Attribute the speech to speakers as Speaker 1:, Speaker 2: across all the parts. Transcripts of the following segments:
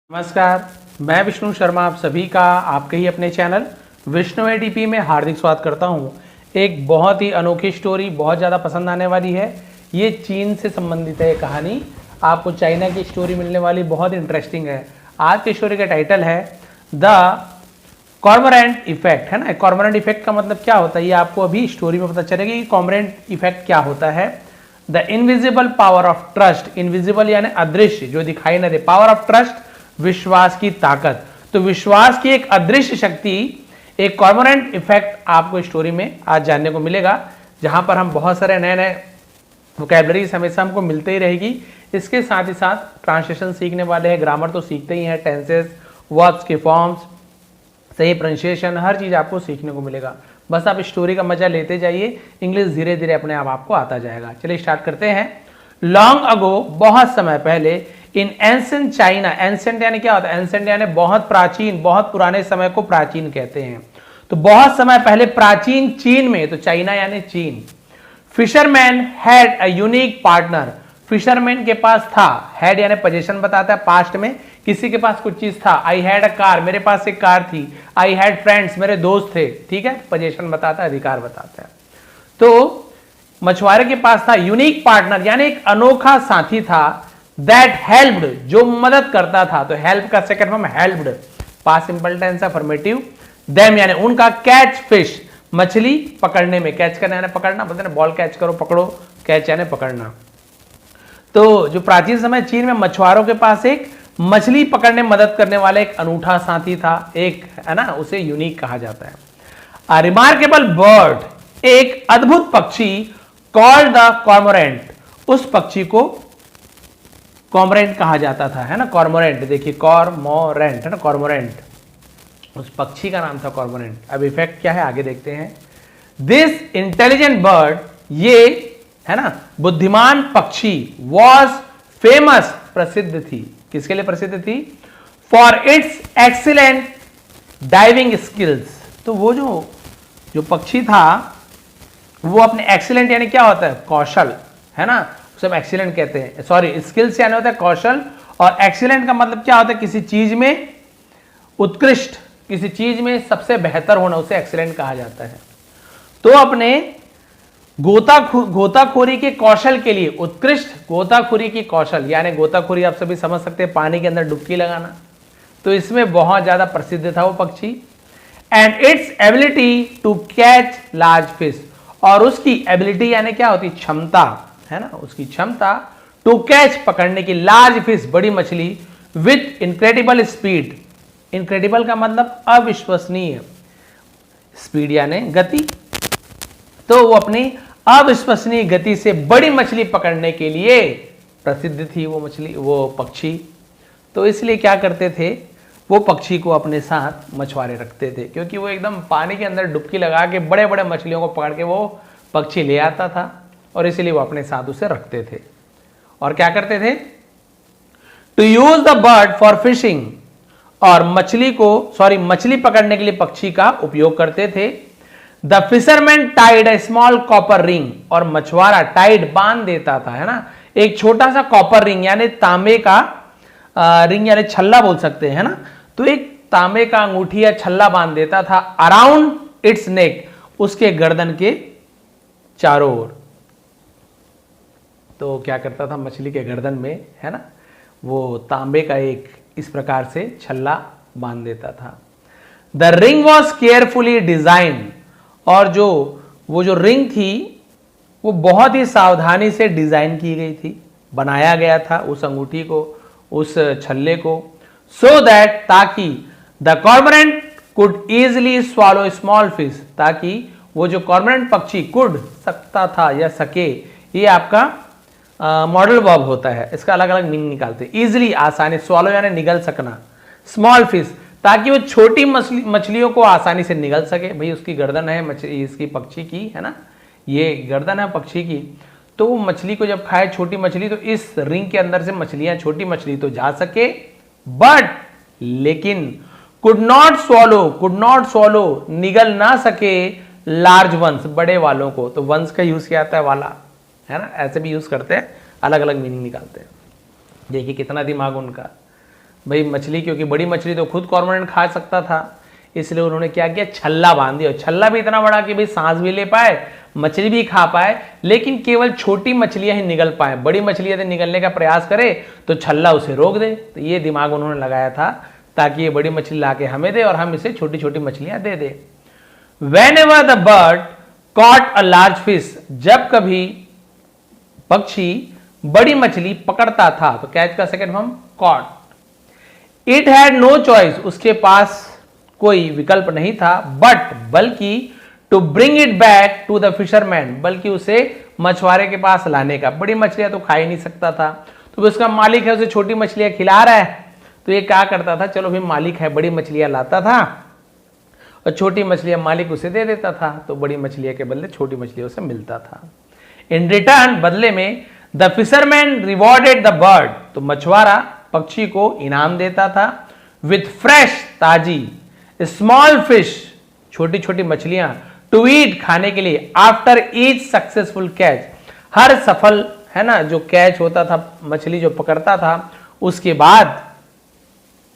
Speaker 1: नमस्कार, मैं विष्णु शर्मा आप सभी का आपके ही अपने चैनल विष्णु एडीपी में हार्दिक स्वागत करता हूं। एक बहुत ही अनोखी स्टोरी बहुत ज़्यादा पसंद आने वाली है। ये चीन से संबंधित है कहानी, आपको चाइना की स्टोरी मिलने वाली, बहुत इंटरेस्टिंग है। आज की स्टोरी का टाइटल है द कॉर्मोरेंट इफेक्ट, है ना। कॉर्मोरेंट इफेक्ट का मतलब क्या होता है ये आपको अभी स्टोरी में पता चलेगा कि कॉर्मोरेंट इफेक्ट क्या होता है। The invisible power of trust, invisible यानी अदृश्य, जो दिखाई न दे, पावर ऑफ ट्रस्ट विश्वास की ताकत। तो विश्वास की एक अदृश्य शक्ति, एक कॉर्मोरेंट इफेक्ट आपको स्टोरी में आज जानने को मिलेगा, जहां पर हम बहुत सारे नए नए वोकैबुलरीज हमेशा हमको मिलते ही रहेगी। इसके साथ ही साथ ट्रांसलेशन सीखने वाले हैं, ग्रामर तो सीखते ही हैं, टेंसेस, वर्ब्स के फॉर्म्स, सही प्रोनाउंसिएशन, हर चीज आपको सीखने को मिलेगा। बस आप स्टोरी का मजा लेते जाइए, इंग्लिश धीरे धीरे अपने आप आपको आता जाएगा। चलिए स्टार्ट करते हैं। लॉन्ग अगो, बहुत समय पहले, इन एंसेंट चाइना, एंसेंट यानी क्या होता है? एंसेंट यानी बहुत प्राचीन, बहुत पुराने समय को प्राचीन कहते हैं। तो बहुत समय पहले प्राचीन चीन में, तो चाइना यानी चीन, fisherman had a unique partner. Fisherman के पास था, हैड यानी पोजीशन बताता है, पास्ट में किसी के पास कुछ चीज था। आई हैड अ कार, मेरे पास एक कार थी। आई हैड फ्रेंड्स, मेरे दोस्त थे। ठीक है, पोजीशन बताता है, अधिकार बताता है। तो मछुआरे के पास था यूनिक पार्टनर यानी एक अनोखा साथी था। दैट हेल्प्ड, जो मदद करता था। तो हेल्प का second form helped, past simple tense affirmative. Them यानी उनका, कैच फिश, मछली पकड़ने में, कैच करना यानी पकड़ना, बोलते हैं बॉल कैच करो, पकड़ो, कैच यानी पकड़ना। तो जो प्राचीन समय चीन में मछुआरों के पास एक मछली पकड़ने में मदद करने वाला एक अनूठा साथी था, एक, है ना, उसे यूनिक कहा जाता है। अ रिमार्केबल बर्ड, एक अद्भुत पक्षी, कॉल्ड द कॉर्मोरेंट, उस पक्षी को कॉर्मोरेंट कहा जाता था, है ना। कॉर्मोरेंट, देखिए कॉर्मोरेंट, है ना, कॉर्मोरेंट, उस पक्षी का नाम था कॉर्मोरेंट। अब इफेक्ट क्या है आगे देखते हैं। दिस इंटेलिजेंट बर्ड, ये, है ना, बुद्धिमान पक्षी, वॉज फेमस, प्रसिद्ध थी। किसके लिए प्रसिद्ध थी? For its excellent diving skills. तो वो जो पक्षी था वो अपने एक्सीलेंट यानी क्या होता है? कौशल, है ना, सब एक्सीलेंट कहते हैं। सॉरी, स्किल्स यानी होता है कौशल, और एक्सीलेंट का मतलब क्या होता है? किसी चीज में उत्कृष्ट, किसी चीज में सबसे बेहतर होना, उसे एक्सीलेंट कहा जाता है। तो अपने गोताखोरी के कौशल के लिए, उत्कृष्ट गोताखोरी की कौशल, यानी गोताखोरी आप सभी समझ सकते हैं, पानी के अंदर डुबकी लगाना, तो इसमें बहुत ज्यादा प्रसिद्ध था वो पक्षी। And its ability to catch large fish, और उसकी एबिलिटी यानी क्या होती? क्षमता, है ना, उसकी क्षमता, टू कैच, पकड़ने की, लार्ज फिश, बड़ी मछली, विथ इनक्रेडिबल स्पीड। इनक्रेडिबल का मतलब अविश्वसनीय, स्पीड यानी गति। तो वो अपनी अविश्वसनीय गति से बड़ी मछली पकड़ने के लिए प्रसिद्ध थी वो मछली, वो पक्षी। तो इसलिए क्या करते थे, वो पक्षी को अपने साथ मछुआरे रखते थे, क्योंकि वो एकदम पानी के अंदर डुबकी लगा के बड़े बड़े मछलियों को पकड़ के वो पक्षी ले आता था, और इसीलिए वो अपने साथ उसे रखते थे। और क्या करते थे? To use the bird for fishing, और मछली को, सॉरी, मछली पकड़ने के लिए पक्षी का उपयोग करते थे। The fisherman Tide a small copper ring, और मछुआरा टाइड, बांध देता था, है ना, एक छोटा सा कॉपर रिंग यानी तांबे का रिंग यानी छल्ला बोल सकते हैं, ना। तो एक तांबे का अंगूठी या छल्ला बांध देता था अराउंड इट्स नेक, उसके गर्दन के चारों ओर। तो क्या करता था? मछली के गर्दन में, है ना, वो तांबे का एक इस प्रकार से छल्ला बांध देता था। The ring was carefully design, और वो जो रिंग थी वो बहुत ही सावधानी से डिजाइन की गई थी, बनाया गया था उस अंगूठी को, उस छल्ले को, सो दैट, ताकि the cormorant could easily swallow small fish, ताकि वो जो कॉर्मोरेंट पक्षी, कुड सकता था या सके, ये आपका मॉडल वर्ब होता है, इसका अलग अलग मीनिंग निकालते हैं। इजिली, आसानी, स्वालो यानी निगल सकना, स्मॉल फिश, ताकि वो छोटी मछलियों को आसानी से निगल सके। भाई उसकी गर्दन है मछली, इसकी पक्षी की, है ना, ये गर्दन है पक्षी की, तो वो मछली को जब खाए छोटी मछली, तो इस रिंग के अंदर से मछलियां, छोटी मछली तो जा सके, बट लेकिन कुड नॉट स्वॉलो, निगल ना सके, लार्ज वंस, बड़े वालों को। तो वंस का यूज किया जाता है वाला, है ना, ऐसे भी यूज करते हैं, अलग अलग मीनिंग निकालते हैं। देखिए कितना दिमाग उनका। भाई मछली, क्योंकि बड़ी मछली तो खुद कॉर्मोरेंट खा सकता था, इसलिए उन्होंने क्या किया, छल्ला बांध दिया। छल्ला भी इतना बड़ा कि भाई सांस भी ले पाए, मछली भी खा पाए, लेकिन केवल छोटी मछलियां ही निगल पाए। बड़ी मछलियां यदि निगलने का प्रयास करे तो छल्ला उसे रोक दे। तो ये दिमाग उन्होंने लगाया था ताकि ये बड़ी मछली लाके हमें दे और हम इसे छोटी छोटी मछलियां दे दे। Whenever the bird caught a large fish, जब कभी पक्षी बड़ी मछली पकड़ता था, तो कैच का second form caught, it had no choice, उसके पास कोई विकल्प नहीं था, बट बल्कि to bring it back to the fisherman, बल्कि उसे मछुआरे के पास लाने का। बड़ी मछलियां तो खा ही नहीं सकता था, तो उसका मालिक है उसे छोटी मछलियां खिला रहा है, तो ये क्या करता था, चलो भी मालिक है बड़ी मछलियां लाता था और छोटी मछलियां मालिक उसे दे देता था, तो बड़ी मछलियां के बदले छोटी मछलियों से मिलता था। इन रिटर्न, बदले में, the fisherman rewarded the bird, तो मछुआरा पक्षी को इनाम देता था, विथ फ्रेश, ताजी, स्मॉल फिश, छोटी छोटी मछलियां, टू ईट, खाने के लिए, आफ्टर ईच सक्सेसफुल कैच, हर सफल, है ना, जो कैच होता था, मछली जो पकड़ता था उसके बाद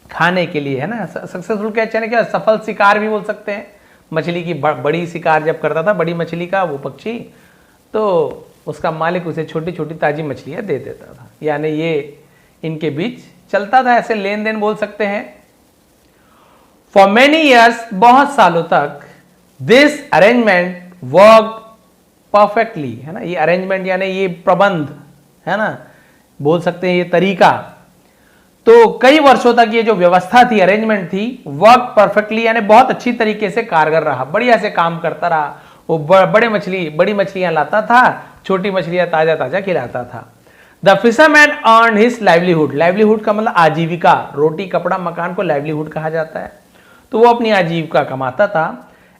Speaker 1: खाने के लिए, है ना। सक्सेसफुल कैच यानी क्या, सफल शिकार भी बोल सकते हैं। मछली की बड़ी शिकार जब करता था, बड़ी मछली का वो पक्षी, तो उसका मालिक उसे छोटी छोटी ताजी मछलियां दे देता था। यानी ये इनके बीच चलता था, ऐसे लेन देन बोल सकते हैं। फॉर मेनी ईयर्स, बहुत सालों तक, दिस अरेंजमेंट वर्क परफेक्टली, है ना। ये अरेंजमेंट यानी ये प्रबंध, है ना, बोल सकते हैं ये तरीका। तो कई वर्षों तक ये जो व्यवस्था थी, अरेंजमेंट थी, वर्क परफेक्टली यानी बहुत अच्छी तरीके से कारगर रहा, बढ़िया से काम करता रहा। वो बड़ी मछलियां लाता था, छोटी मछलियां ताजा ताजा खिलाता था। The fisherman earn his livelihood, livelihood का मतलब आजीविका, रोटी कपड़ा मकान को लाइवलीहुड कहा जाता है, तो वो अपनी आजीविका कमाता था।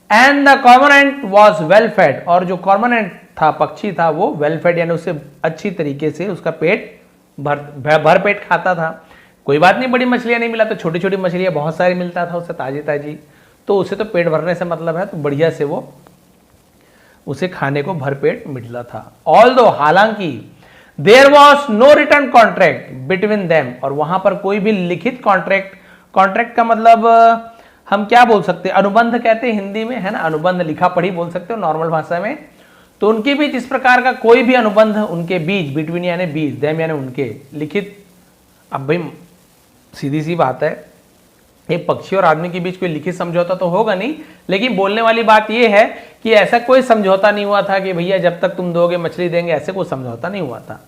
Speaker 1: And the cormorant was well fade, और जो कॉर्मोरेंट था, पक्षी था, वो वेल फेड यानी उससे अच्छी तरीके से उसका पेट भर पेट खाता था। कोई बात नहीं, बड़ी मछलियां नहीं मिला तो छोटी छोटी मछलियां बहुत सारी मिलता था उसे, ताजी ताजी, तो उसे तो पेट भरने से मतलब है, तो बढ़िया से वो उसे खाने को भरपेट मिला था। ऑल्दो, हालांकि, there was no return contract between them, और वहां पर कोई भी लिखित कॉन्ट्रैक्ट का मतलब हम क्या बोल सकते हैं, अनुबंध कहते हैं हिंदी में, है ना, अनुबंध, लिखा पढ़ी बोल सकते हो नॉर्मल भाषा में। तो उनके बीच इस प्रकार का कोई भी अनुबंध उनके बीच, बिटवीन यानी बीच, देम यानी उनके, लिखित, अब भाई सीधी सी बात है, एक पक्षी और आदमी के बीच कोई लिखित समझौता तो होगा नहीं, लेकिन बोलने वाली बात यह है कि ऐसा कोई समझौता नहीं हुआ था कि भैया जब तक तुम दोगे मछली देंगे, ऐसे कोई समझौता नहीं हुआ था।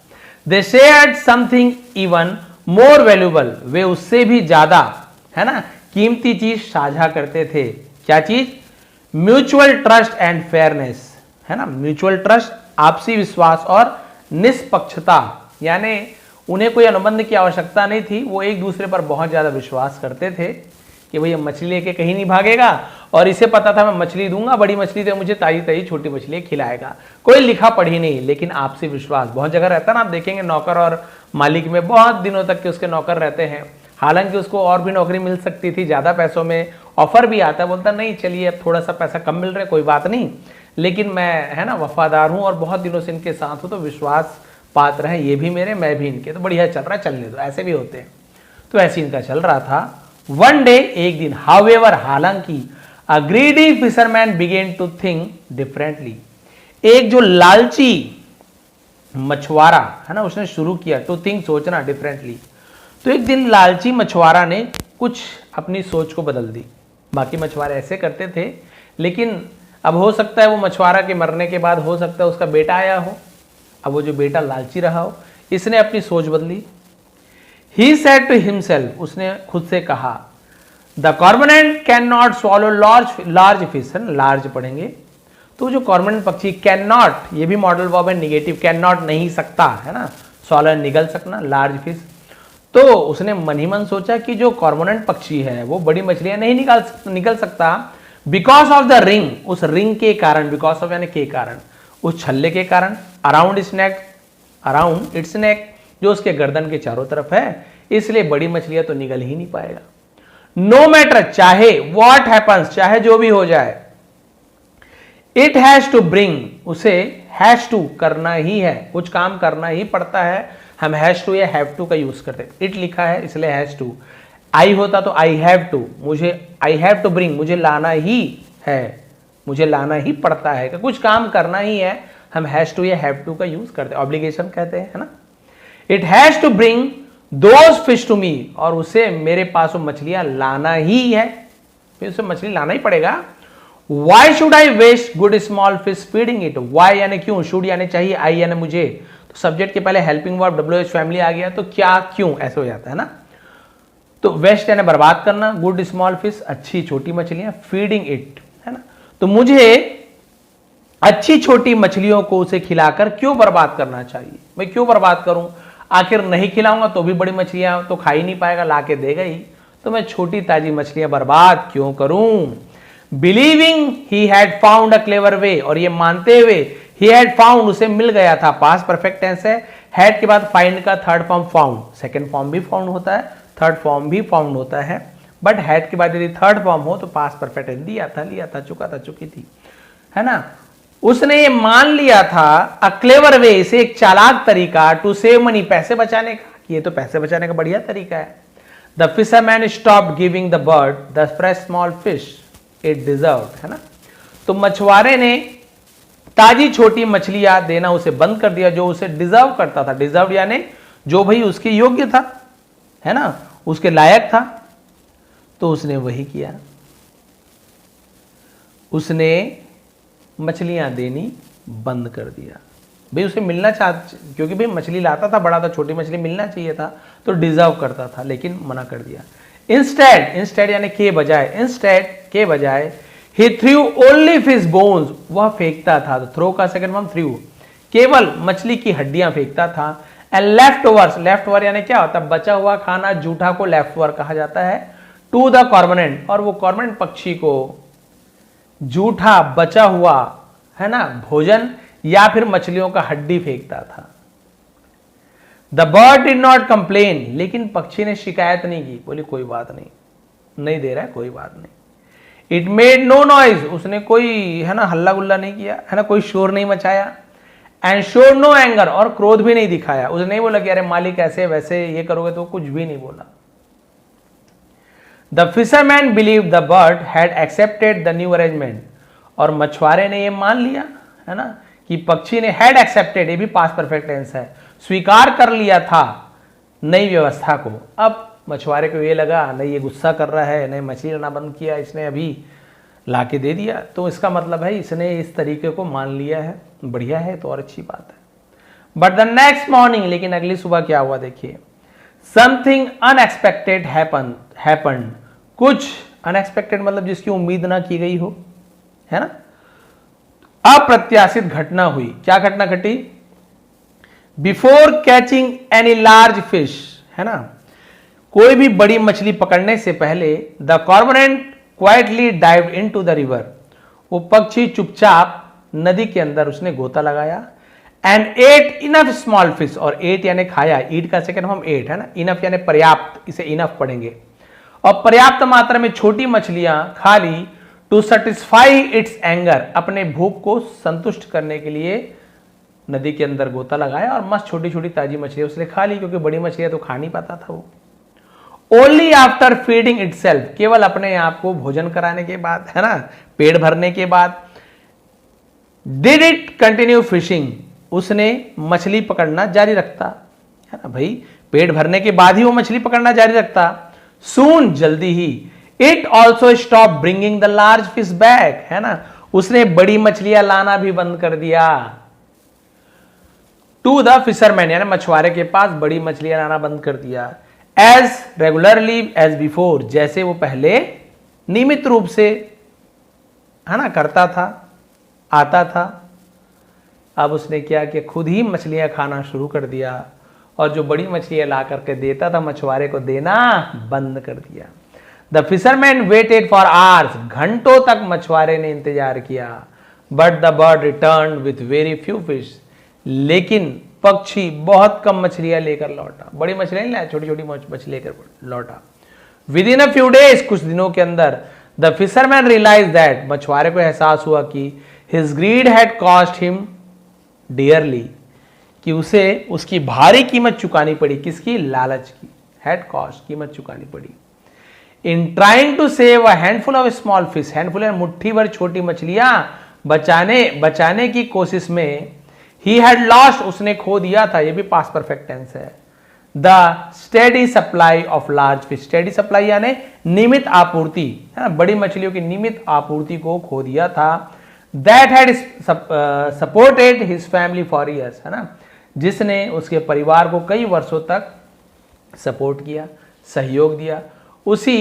Speaker 1: They shared something even more valuable, वे उससे भी ज्यादा, है ना, कीमती चीज साझा करते थे। क्या चीज, म्यूचुअल ट्रस्ट एंड फेयरनेस, है ना, म्यूचुअल ट्रस्ट, आपसी विश्वास और निष्पक्षता, यानी उन्हें कोई अनुबंध की आवश्यकता नहीं थी, वो एक दूसरे पर बहुत ज्यादा विश्वास करते थे कि भैया मछली लेके कहीं नहीं भागेगा, और इसे पता था मैं मछली दूंगा, बड़ी मछली तो मुझे ताजी ताजी छोटी मछली खिलाएगा। कोई लिखा पढ़ी नहीं, लेकिन आपसी विश्वास बहुत जगह रहता है ना। आप देखेंगे नौकर और मालिक में बहुत दिनों तक के उसके नौकर रहते हैं, हालांकि उसको और भी नौकरी मिल सकती थी, ज्यादा पैसों में ऑफर भी आता है, बोलता नहीं चलिए अब थोड़ा सा पैसा कम मिल रहा है, कोई बात नहीं, लेकिन मैं, है ना, वफादार हूं और बहुत दिनों से इनके साथ हूं, तो विश्वास पात्र हैं, ये भी मेरे, मैं भी इनके, तो बढ़िया चल रहा है, चलने दो, ऐसे भी होते हैं। तो ऐसे इनका चल रहा था। वन डे, एक दिन, हाउएवर, हालांकि, a greedy fisherman began to think differently, एक जो लालची मछुआरा, है ना, उसने शुरू किया टू थिंक, सोचना, डिफरेंटली। तो एक दिन लालची मछुआरा ने कुछ अपनी सोच को बदल दी। बाकी मछुआरे ऐसे करते थे, लेकिन अब हो सकता है वो मछुआरा के मरने के बाद हो सकता है उसका बेटा आया हो, अब वो जो बेटा लालची रहा हो, इसने अपनी सोच बदली। ही सेड टू हिमसेल्फ, उसने खुद से कहा, the cormorant can not swallow large fish, है, लार्ज पढ़ेंगे, तो जो कॉर्मोरेंट पक्षी, कैन नॉट, ये भी मॉडल वर्ब है, निगेटिव, कैन नॉट नहीं सकता, है ना, स्वॉलो निगल सकना, लार्ज फिश। तो उसने मन ही मन सोचा कि जो कॉर्मोरेंट पक्षी है वो बड़ी मछलियां नहीं निकल सकता, बिकॉज ऑफ द रिंग, उस रिंग के कारण, बिकॉज ऑफ यानी के कारण, उस छल्ले के कारण, अराउंड इट्स नेक, जो उसके गर्दन के चारों तरफ है, इसलिए बड़ी मछलियां तो निकल ही नहीं पाएगा। नो मैटर, चाहे व्हाट हैपन्स, चाहे जो भी हो जाए, इट हैज टू ब्रिंग, उसे हैज टू करना ही है, कुछ काम करना ही पड़ता है। हम हैज टू या हैव टू का यूज करते हैं, इट लिखा है इसलिए हैज टू, आई होता तो आई हैव टू, मुझे आई हैव टू ब्रिंग, मुझे लाना ही है, मुझे लाना ही पड़ता है, कि कुछ काम करना ही है, हम हैज टू या हैव टू का यूज करते हैं, ऑब्लिगेशन कहते हैं, है ना। It has to bring those fish to me, और उसे मेरे पास वो मछलियां लाना ही है, फिर उसे मछली लाना ही पड़ेगा। Why should I waste good small fish feeding it, why यानी क्यों, शुड यानी चाहिए, आई यानी मुझे, तो सब्जेक्ट के पहले हेल्पिंग वर्ब WH फैमिली आ गया, तो क्या क्यों ऐसे हो जाता है ना। तो वेस्ट यानी बर्बाद करना, गुड स्मॉल फिश अच्छी छोटी मछलियां, फीडिंग इट, है ना। तो मुझे अच्छी छोटी मछलियों को उसे खिलाकर क्यों बर्बाद करना चाहिए, मैं क्यों बर्बाद करूं, आखिर नहीं खिलाऊंगा तो भी बड़ी मछलियां तो खा ही नहीं पाएगा, लाके देगा ही, तो मैं छोटी ताजी मछलियां बर्बाद क्यों करूं। Believing he had found a clever way, और ये मानते हुए ही हैड फाउंड, उसे मिल गया था, पास्ट परफेक्ट टेंस है, हैड के बाद फाइंड का third form found, second form भी फाउंड होता है, थर्ड फॉर्म भी फाउंड होता है, बट हैड के बाद यदि थर्ड फॉर्म हो तो पास्ट परफेक्ट टेंस, दिया था, लिया था, चुका था, चुकी थी, है ना। उसने ये मान लिया था, अ क्लेवर वे, इसे एक चालाक तरीका, टू सेव मनी, पैसे बचाने का, ये तो पैसे बचाने का बढ़िया तरीका है। The fisherman stopped giving the bird the fresh small fish it deserved, है ना। तो मछुआरे ने ताजी छोटी मछलियां देना उसे बंद कर दिया, जो उसे डिजर्व करता था, डिजर्व यानी जो भाई उसके योग्य था, है ना, उसके लायक था, तो उसने वही किया, उसने मछलियां देनी बंद कर दिया। भाई उसे मिलना क्योंकि भाई मछली लाता था, बड़ा था, छोटी मछली मिलना चाहिए था, तो डिजर्व करता था, लेकिन मना कर दिया। इंस्टेड, इंस्टेड यानी के बजाय, इंस्टेड के बजाय, ही थ्रू ओनली फिश बोन्स, वह फेंकता था, तो थ्रो का सेकंड फॉर्म थ्रू, केवल मछली की हड्डियां फेंकता था। And left overs, left over यानी क्या होता है, बचा हुआ खाना, जूठा को लेफ्ट ओवर कहा जाता है, टू द कॉर्मोनेंट, और वो कॉर्मोनेंट पक्षी को जूठा बचा हुआ, है ना, भोजन या फिर मछलियों का हड्डी फेंकता था। The bird did not complain, लेकिन पक्षी ने शिकायत नहीं की, बोली कोई बात नहीं, नहीं दे रहा है, कोई बात नहीं। इट मेड नो नॉइज, उसने कोई, है ना, हल्ला गुल्ला नहीं किया, है ना, कोई शोर नहीं मचाया। एंड शोड नो एंगर, और क्रोध भी नहीं दिखाया, उसने नहीं बोला कि अरे मालिक ऐसे वैसे ये करोगे, तो कुछ भी नहीं बोला। The fisherman believe the bird had accepted the new arrangement, और मछुआरे ने ये मान लिया, है ना, कि पक्षी ने हैड एक्सेप्टेड, ये भी पास्ट परफेक्ट टेंस है, स्वीकार कर लिया था नई व्यवस्था को। अब मछुआरे को ये लगा नहीं ये गुस्सा कर रहा है, नहीं मछली लाना बंद किया, इसने अभी लाके दे दिया, तो इसका मतलब है इसने इस तरीके को मान लिया है, बढ़िया है, तो और अच्छी बात है। बट द नेक्स्ट मॉर्निंग, लेकिन अगली सुबह क्या हुआ देखिए, समथिंग अनएक्सपेक्टेड हैपेंड, कुछ अनएक्सपेक्टेड मतलब जिसकी उम्मीद ना की गई हो, है ना, अप्रत्याशित घटना हुई। क्या घटना घटी, before catching any large fish, है ना, कोई भी बड़ी मछली पकड़ने से पहले, the cormorant quietly dived into the river, वो पक्षी चुपचाप नदी के अंदर उसने गोता लगाया। And ate enough small fish, और एट यानी खाया, ईट का सेकंड फॉर्म एट, है ना, इनफ यानी पर्याप्त, इसे इनफ पढ़ेंगे, और पर्याप्त मात्रा में छोटी मछलियां खा ली, टू सेटिस्फाई इट्स एंगर, अपने भूख को संतुष्ट करने के लिए नदी के अंदर गोता लगाया, और मस्त छोटी छोटी ताजी मछलियां उसने खा ली, क्योंकि बड़ी मछलियां तो खा नहीं पाता था वो। ओनली आफ्टर फीडिंग इटसेल्फ, केवल अपने आप को भोजन कराने के बाद, है ना, पेट भरने के बाद, डिड इट कंटिन्यू फिशिंग, उसने मछली पकड़ना जारी रखता, है ना, भाई पेट भरने के बाद ही वो मछली पकड़ना जारी रखता। सून, जल्दी ही, it also stop bringing the large fish back, है ना, उसने बड़ी मछलियां लाना भी बंद कर दिया। टू द फिशरमैन यानी मछुआरे के पास बड़ी मछलियां लाना बंद कर दिया। एज रेगुलरली एज बिफोर, जैसे वो पहले नियमित रूप से, है ना, करता था, आता था, अब उसने क्या किया, खुद ही मछलियां खाना शुरू कर दिया, और जो बड़ी मछलियां ला करके देता था मछुआरे को, देना बंद कर दिया। The fisherman waited for hours, घंटों तक मछुआरे ने इंतजार किया। But the bird return with very few fish, लेकिन पक्षी बहुत कम मछलियां लेकर लौटा, बड़ी मछलियां नहीं लाया, छोटी छोटी मछली लेकर लौटा। With in a few days, कुछ दिनों के अंदर, द फिशरमैन रियलाइज दैट, मछुआरे को एहसास हुआ कि his greed had cost him dearly, कि उसे उसकी भारी कीमत चुकानी पड़ी, किसकी, लालच की, हैड कॉस्ट, कीमत चुकानी पड़ी। In trying to save a handful of small fish, handful मुट्ठी भर छोटी मछलियां बचाने की कोशिश में ही हैड लॉस्ट, उसने खो दिया था, ये भी पास्ट परफेक्ट टेंस है, the steady supply of large fish, steady supply यानी नियमित आपूर्ति, है ना, बड़ी मछलियों की नियमित आपूर्ति को खो दिया था, that had supported his family for years, है ना, जिसने उसके परिवार को कई वर्षों तक सपोर्ट किया, सहयोग दिया। उसी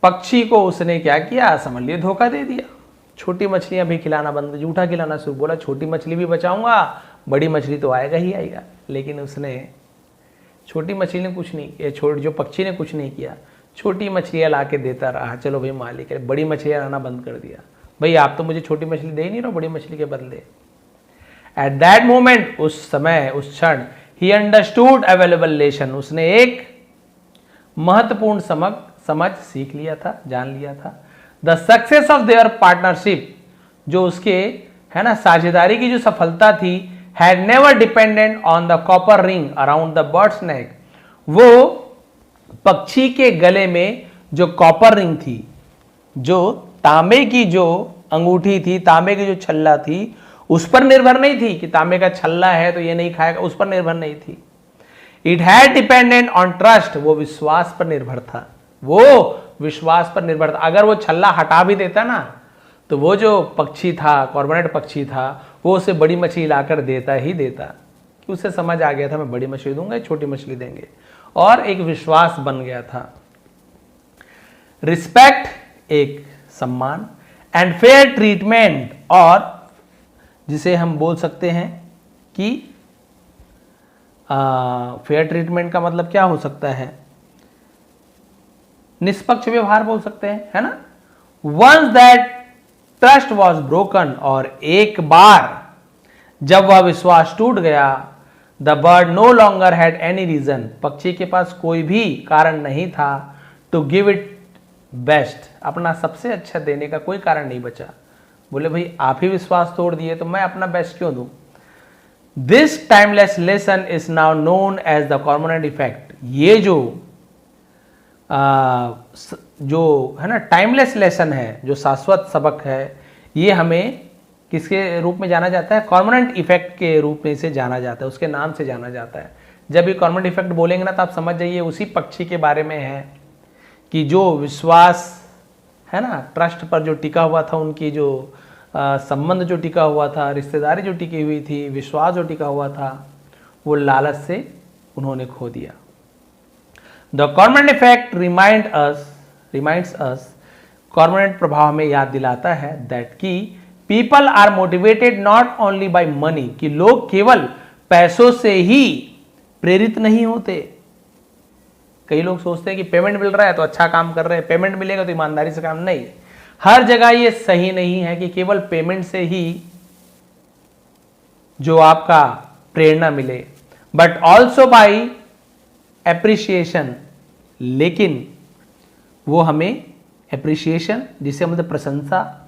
Speaker 1: पक्षी को उसने क्या किया, समझ लिए धोखा दे दिया, छोटी मछलियां भी खिलाना बंद, झूठा खिलाना शुरू, बोला छोटी मछली भी बचाऊंगा, बड़ी मछली तो आएगा ही आएगा, लेकिन उसने छोटी मछली ने कुछ नहीं किया, जो पक्षी ने कुछ नहीं किया, छोटी मछलियां ला के देता रहा, चलो भाई मालिक है, बड़ी मछलियां लाना बंद कर दिया, भाई आप तो मुझे छोटी मछली दे ही नहीं रहो बड़ी मछली के बदले। एट दैट मोमेंट, उस समय, उस क्षण, ही अंडरस्टूड अवेलेबल लेसन, उसने एक महत्वपूर्ण समझ सीख लिया था, जान लिया था। The success of their partnership, जो उसके, है ना, साझेदारी की जो सफलता थी, had never dependent on the copper ring around the bird's neck, वो पक्षी के गले में जो कॉपर रिंग थी, जो तांबे की जो अंगूठी थी, तांबे की जो छल्ला थी, उस पर निर्भर नहीं थी कि तांबे का छल्ला है तो ये नहीं खाएगा, उस पर निर्भर नहीं थी। It had dependent on trust, वो विश्वास पर निर्भर था, वो विश्वास पर निर्भर था। अगर वो छल्ला हटा भी देता ना, तो वो जो पक्षी था, कॉर्मोरेट पक्षी था, वो उसे बड़ी मछली लाकर देता ही देता, कि उसे समझ आ गया था मैं बड़ी मछली दूंगा, छोटी मछली देंगे, और एक विश्वास बन गया था। रिस्पेक्ट, एक सम्मान, एंड फेयर ट्रीटमेंट, और जिसे हम बोल सकते हैं कि फेयर ट्रीटमेंट का मतलब क्या हो सकता है, निष्पक्ष व्यवहार बोल सकते हैं, है ना। Once that trust was broken, और एक बार जब वह विश्वास टूट गया, the bird no longer had any reason, पक्षी के पास कोई भी कारण नहीं था, टू गिव इट बेस्ट, अपना सबसे अच्छा देने का कोई कारण नहीं बचा। बोले भाई आप ही विश्वास तोड़ दिए तो मैं अपना बेस्ट क्यों दूं। This timeless lesson is now known as the cormorant effect, ये जो है ना टाइमलेस लेसन है, जो शाश्वत सबक है, ये हमें किसके रूप में जाना जाता है, कॉर्मोरेंट इफेक्ट के रूप में से जाना जाता है, उसके नाम से जाना जाता है। जब ये कॉर्मोरेंट इफेक्ट बोलेंगे ना, तो आप समझ जाइए उसी पक्षी के बारे में है, कि जो विश्वास है ना, ट्रस्ट पर जो टिका हुआ था, उनकी जो संबंध जो टिका हुआ था, रिश्तेदारी जो टिकी हुई थी, विश्वास जो टिका हुआ था, वो लालच से उन्होंने खो दिया। The cormorant effect reminds us, cormorant प्रभाव हमें याद दिलाता है, दैट कि people are motivated not only by money, कि लोग केवल पैसों से ही प्रेरित नहीं होते। कई लोग सोचते हैं कि पेमेंट मिल रहा है तो अच्छा काम कर रहे हैं, पेमेंट मिलेगा तो ईमानदारी से काम, नहीं, हर जगह ये सही नहीं है कि केवल पेमेंट से ही जो आपका प्रेरणा मिले, बट ऑल्सो बाय एप्रिसिएशन, लेकिन वो हमें एप्रिसिएशन, जिसे मतलब प्रशंसा,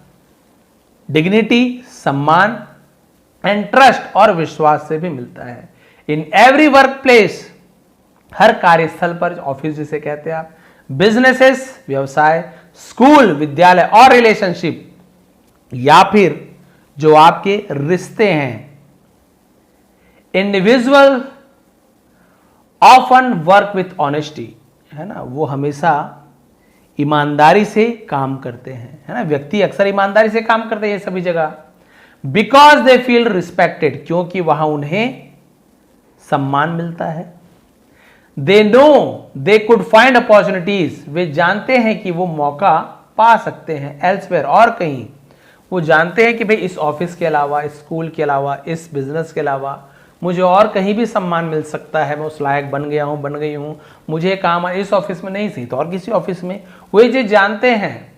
Speaker 1: डिग्निटी, सम्मान, एंड ट्रस्ट, और विश्वास से भी मिलता है। इन एवरी वर्क प्लेस, हर कार्यस्थल पर, ऑफिस जिसे कहते हैं आप, बिजनेसेस, व्यवसाय, स्कूल, विद्यालय, और रिलेशनशिप, या फिर जो आपके रिश्ते हैं, individual often work with honesty, है ना, वो हमेशा ईमानदारी से काम करते हैं, है ना, व्यक्ति अक्सर ईमानदारी से काम करते हैं सभी जगह, बिकॉज दे फील रिस्पेक्टेड, क्योंकि वहां उन्हें सम्मान मिलता है। They know they could find opportunities, वे जानते हैं कि वो मौका पा सकते हैं एल्सवेयर, और कहीं। वो जानते हैं कि भाई इस ऑफिस के अलावा, इस स्कूल के अलावा, इस बिजनेस के अलावा मुझे और कहीं भी सम्मान मिल सकता है, मैं उस लायक बन गया हूं, बन गई हूं, मुझे काम इस ऑफिस में नहीं सही तो और किसी ऑफिस में, वे जो जानते हैं।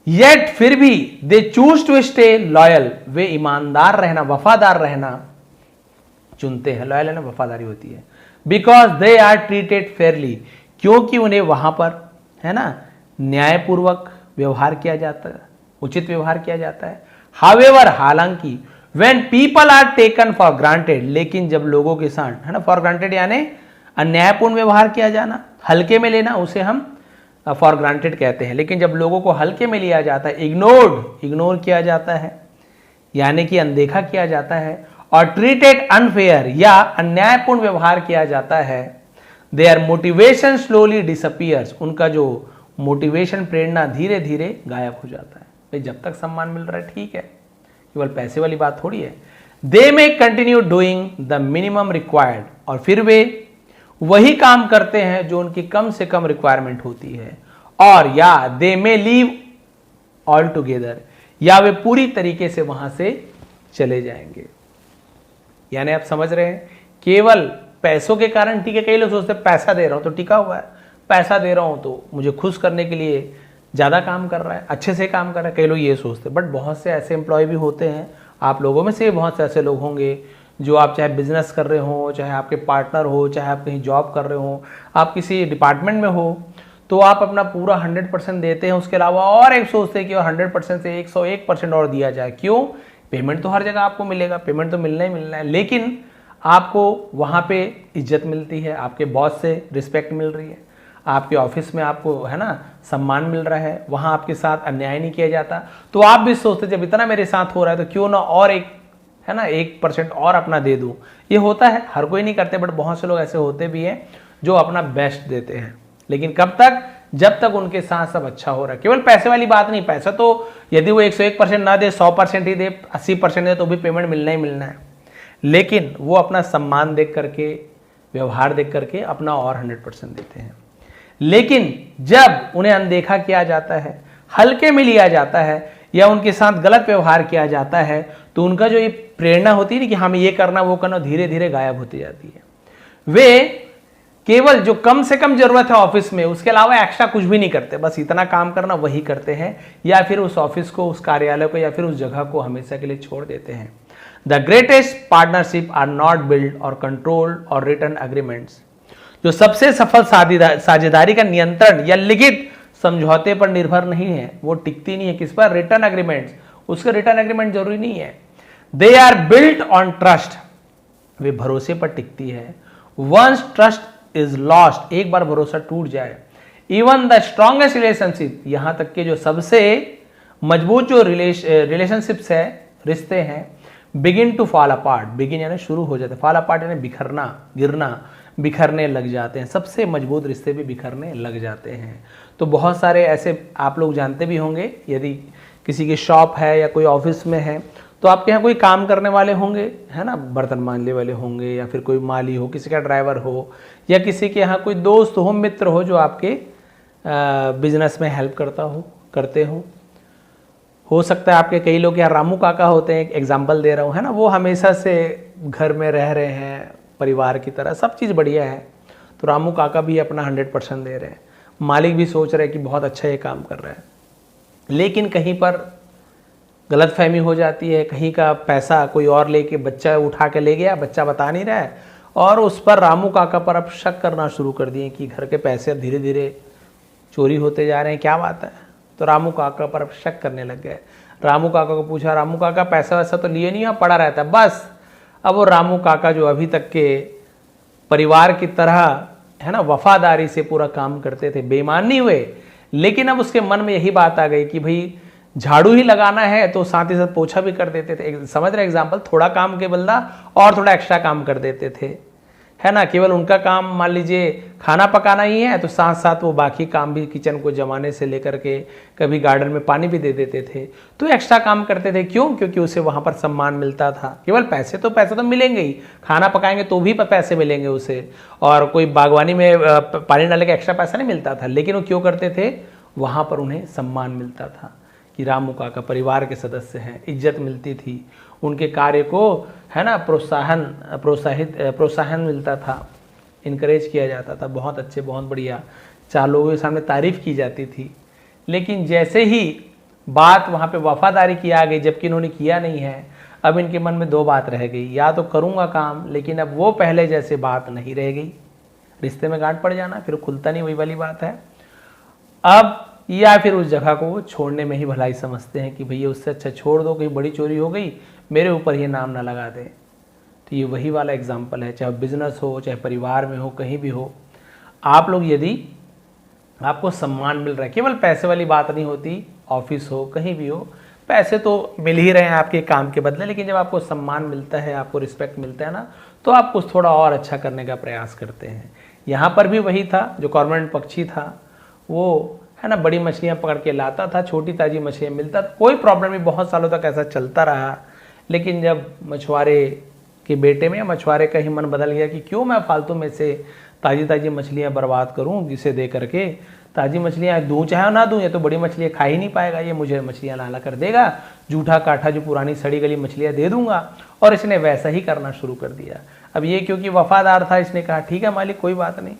Speaker 1: येट फिर भी they choose to stay loyal, वे ईमानदार रहना, वफादार रहना चुनते हैं। लॉयल है ना, वफादारी होती है। Because they are treated fairly, क्योंकि उन्हें वहां पर, है ना, न्यायपूर्वक व्यवहार किया जाता है, उचित व्यवहार किया जाता है। हावेवर, हालांकि, when people are taken for granted, लेकिन जब लोगों के साथ, है ना, फॉर ग्रांटेड यानी अन्यायपूर्ण व्यवहार किया जाना, हल्के में लेना, उसे हम फॉर ग्रांटेड कहते हैं। लेकिन जब लोगों को हल्के में लिया जाता है, इग्नोर किया जाता है, यानी कि अनदेखा किया जाता है, और ट्रीटेड अनफेयर या अन्यायपूर्ण व्यवहार किया जाता है, देयर मोटिवेशन स्लोली डिसअपियर्स, उनका जो मोटिवेशन, प्रेरणा धीरे धीरे गायब हो जाता है। भाई जब तक सम्मान मिल रहा है ठीक है, केवल पैसे वाली बात थोड़ी है। They may continue doing the minimum required, और फिर वे वही काम करते हैं जो उनकी कम से कम रिक्वायरमेंट होती है, और या दे मे लीव ऑल टुगेदर, या वे पूरी तरीके से वहां से चले जाएंगे। यानी आप समझ रहे हैं, केवल पैसों के कारण ठीक है, कई लोग सोचते हैं पैसा दे रहा हूं तो टिका हुआ है, पैसा दे रहा हूं तो मुझे खुश करने के लिए ज़्यादा काम कर रहा है, अच्छे से काम कर रहा है, कई लोग ये सोचते हैं। बट बहुत से ऐसे एम्प्लॉय भी होते हैं, आप लोगों में से बहुत से ऐसे लोग होंगे जो, आप चाहे बिजनेस कर रहे हो, चाहे आपके पार्टनर हो, चाहे आप कहीं जॉब कर रहे हो, आप किसी डिपार्टमेंट में हो, तो आप अपना पूरा 100% देते हैं, उसके अलावा और एक सोचते हैं कि 100% से 101% और दिया जाए। क्यों? पेमेंट तो हर जगह आपको मिलेगा, पेमेंट तो मिलना ही मिलना है, लेकिन आपको वहाँ पे इज्जत मिलती है, आपके बॉस से रिस्पेक्ट मिल रही है, आपके ऑफिस में आपको है ना सम्मान मिल रहा है, वहाँ आपके साथ अन्याय नहीं किया जाता। तो आप भी सोचते जब इतना मेरे साथ हो रहा है तो क्यों ना और एक है ना 1% और अपना दे दूँ। ये होता है, हर कोई नहीं करते, बट बहुत से लोग ऐसे होते भी हैं जो अपना बेस्ट देते हैं। लेकिन कब तक? जब तक उनके साथ सब अच्छा हो रहा है। केवल पैसे वाली बात नहीं, पैसा तो यदि वो 101% ना दे, 100% ही दे, 80% दे, तो भी पेमेंट मिलना ही मिलना है। लेकिन वो अपना सम्मान देख करके, व्यवहार देख करके अपना और 100% देते हैं। लेकिन जब उन्हें अनदेखा किया जाता है, हल्के में लिया जाता है, या उनके साथ गलत व्यवहार किया जाता है, तो उनका जो ये प्रेरणा होती है ना कि हमें ये करना वो करना, धीरे धीरे गायब होती जाती है। वे केवल जो कम से कम जरूरत है ऑफिस में, उसके अलावा एक्स्ट्रा कुछ भी नहीं करते, बस इतना काम करना वही करते हैं, या फिर उस ऑफिस को, उस कार्यालय को, या फिर उस जगह को हमेशा के लिए छोड़ देते हैं। The greatest partnership are not build और कंट्रोल्ड और रिटन एग्रीमेंट्स, जो सबसे सफल साझेदारी का नियंत्रण या लिखित समझौते पर निर्भर नहीं है, वो टिकती नहीं है। किस पर? Return agreements. उसके रिटर्न एग्रीमेंट जरूरी नहीं है। They are built on trust, वे भरोसे पर टिकती है। वंस ट्रस्ट इज लॉस्ट, एक बार भरोसा टूट जाए, इवन द स्ट्रॉन्गेस्ट रिलेशनशिप, यहां तक के जो सबसे मजबूत जो रिलेशनशिप्स है, रिश्ते हैं, begin to fall apart, begin यानी शुरू हो जाते, फॉल अपार्ट यानी बिखरना, गिरना, बिखरने लग जाते हैं। सबसे मजबूत रिश्ते भी बिखरने लग जाते हैं। तो बहुत सारे ऐसे आप लोग जानते भी होंगे, यदि किसी की शॉप है या कोई ऑफिस में है, तो आपके यहाँ कोई काम करने वाले होंगे, है ना, बर्तन मांजने वाले होंगे, या फिर कोई माली हो, किसी का ड्राइवर हो, या किसी के यहाँ कोई दोस्त हो, मित्र हो, जो आपके बिजनेस में हेल्प करते हो सकता है आपके कई लोग यहाँ रामू काका होते हैं, एक एग्जाम्पल दे रहा हूँ, है ना, वो हमेशा से घर में रह रहे हैं, परिवार की तरह, सब चीज़ बढ़िया है, तो रामू काका भी अपना 100% दे रहे हैं, मालिक भी सोच रहे हैं कि बहुत अच्छा ये काम कर रहा है। लेकिन कहीं पर गलतफहमी हो जाती है, कहीं का पैसा कोई और लेके बच्चा उठा के ले गया, बच्चा बता नहीं रहा है, और उस पर रामू काका पर अब शक करना शुरू कर दिए कि घर के पैसे धीरे धीरे चोरी होते जा रहे हैं, क्या बात है। तो रामू काका पर अब शक करने लग गए। रामू काका को पूछा, रामू काका पैसा वैसा तो लिए नहीं, यहाँ पड़ा रहता बस। अब वो रामू काका जो अभी तक के परिवार की तरह है ना वफादारी से पूरा काम करते थे, बेईमान नहीं हुए, लेकिन अब उसके मन में यही बात आ गई कि भाई झाड़ू ही लगाना है तो साथ ही साथ पोछा भी कर देते थे। समझ रहे एग्जाम्पल, थोड़ा काम के बदला और थोड़ा एक्स्ट्रा काम कर देते थे, है ना। केवल उनका काम मान लीजिए खाना पकाना ही है, तो साथ साथ वो बाकी काम भी, किचन को जमाने से लेकर के कभी गार्डन में पानी भी दे देते थे, तो एक्स्ट्रा काम करते थे। क्यों? क्योंकि उसे वहां पर सम्मान मिलता था। केवल पैसे तो मिलेंगे ही, खाना पकाएंगे तो भी पैसे मिलेंगे उसे, और कोई बागवानी में पानी डालने का एक्स्ट्रा पैसा नहीं मिलता था, लेकिन वो क्यों करते थे? वहां पर उन्हें सम्मान मिलता था कि रामू काका परिवार के सदस्य हैं, इज्जत मिलती थी, उनके कार्य को है ना प्रोत्साहन मिलता था, इनकरेज किया जाता था, बहुत अच्छे, बहुत बढ़िया, 4 लोगों के सामने तारीफ की जाती थी। लेकिन जैसे ही बात वहाँ पे वफादारी की आ गई, जबकि इन्होंने किया नहीं है, अब इनके मन में 2 बात रह गई, या तो करूँगा काम, लेकिन अब वो पहले जैसे बात नहीं रह गई, रिश्ते में गांठ पड़ जाना, फिर खुलता नहीं, वही वाली बात है। अब या फिर उस जगह को छोड़ने में ही भलाई समझते हैं कि भैया उससे अच्छा छोड़ दो, कहीं बड़ी चोरी हो गई, मेरे ऊपर ये नाम ना लगा दे। तो ये वही वाला एग्जाम्पल है, चाहे बिजनेस हो, चाहे परिवार में हो, कहीं भी हो। आप लोग यदि आपको सम्मान मिल रहा है। केवल पैसे वाली बात नहीं होती, ऑफिस हो कहीं भी हो, पैसे तो मिल ही रहे हैं आपके काम के बदले, लेकिन जब आपको सम्मान मिलता है, आपको रिस्पेक्ट मिलता है ना, तो आप कुछ थोड़ा और अच्छा करने का प्रयास करते हैं। यहाँ पर भी वही था, जो कॉर्मोरेंट पक्षी था वो है ना बड़ी मछलियाँ पकड़ के लाता था, छोटी ताजी मछलियाँ मिलता था, कोई प्रॉब्लम नहीं, बहुत सालों तक ऐसा चलता रहा। लेकिन जब मछुआरे के बेटे में, मछुआरे का ही मन बदल गया कि क्यों मैं फालतू में से ताजी ताजी मछलियाँ बर्बाद करूँ, जिसे दे करके ताजी मछलियाँ दूँ चाहे ना दूँ, ये तो बड़ी मछलियाँ खा ही नहीं पाएगा, ये मुझे मछलियाँ लाला कर देगा, जूठा काठा जो पुरानी सड़ी गली मछलियाँ दे दूंगा। और इसने वैसा ही करना शुरू कर दिया। अब ये क्योंकि वफादार था, इसने कहा ठीक है मालिक कोई बात नहीं,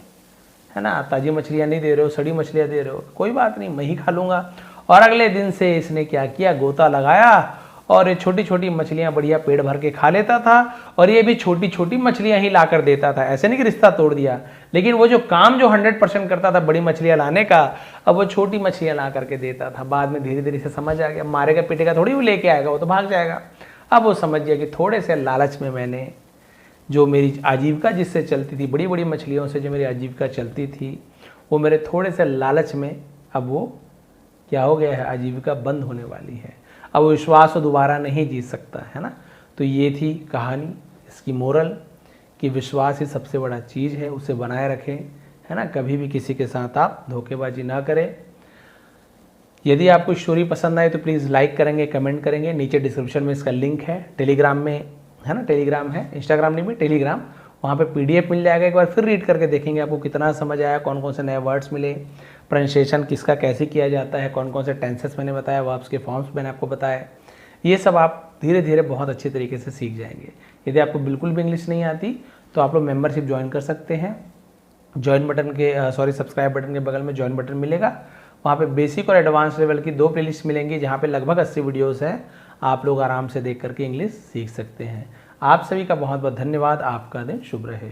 Speaker 1: है ना, ताजी मछलियाँ नहीं दे रहे हो, सड़ी मछलियाँ दे रहे हो, कोई बात नहीं, मैं ही खा लूँगा। और अगले दिन से इसने क्या किया, गोता लगाया और ये छोटी छोटी मछलियाँ बढ़िया पेट भर के खा लेता था, और ये भी छोटी छोटी मछलियाँ ही ला कर देता था। ऐसे नहीं कि रिश्ता तोड़ दिया, लेकिन वो जो काम जो 100% करता था बड़ी मछलियाँ लाने का, अब वो छोटी मछलियाँ ला करके देता था। बाद में धीरे धीरे से समझ आ गया, मारेगा पीटेगा थोड़ी वो लेके आएगा, वो तो भाग जाएगा। अब वो समझ गया कि थोड़े से लालच में मैंने जो मेरी आजीविका जिससे चलती थी, बड़ी बड़ी मछलियों से जो मेरी आजीविका चलती थी, वो मेरे थोड़े से लालच में अब वो क्या हो गया है, आजीविका बंद होने वाली है। अब वो विश्वास दोबारा नहीं जीत सकता, है ना। तो ये थी कहानी, इसकी मोरल कि विश्वास ही सबसे बड़ा चीज़ है, उसे बनाए रखें, है ना। कभी भी किसी के साथ आप धोखेबाजी ना करें। यदि आपको स्टोरी पसंद आए तो प्लीज़ लाइक करेंगे, कमेंट करेंगे। नीचे डिस्क्रिप्शन में इसका लिंक है, टेलीग्राम में, है ना, टेलीग्राम है, इंस्टाग्राम नहीं भी टेलीग्राम, वहाँ पे PDF मिल जाएगा। एक बार फिर रीड करके देखेंगे आपको कितना समझ आया, कौन कौन से नए वर्ड्स मिले, प्रोनाउंसिएशन किसका कैसे किया जाता है, कौन कौन से टेंसेस मैंने बताया, वर्ब्स के फॉर्म्स मैंने आपको बताया। ये सब आप धीरे धीरे बहुत अच्छे तरीके से सीख जाएंगे। यदि आपको बिल्कुल भी इंग्लिश नहीं आती तो आप लोग मेंबरशिप ज्वाइन कर सकते हैं। ज्वाइन बटन के सब्सक्राइब बटन के बगल में ज्वाइन बटन मिलेगा, वहाँ पे बेसिक और एडवांस लेवल की 2 प्लेलिस्ट मिलेंगी, जहाँ पे लगभग 80 वीडियोस हैं। आप लोग आराम से देख करके इंग्लिश सीख सकते हैं। आप सभी का बहुत बहुत धन्यवाद। आपका दिन शुभ रहे।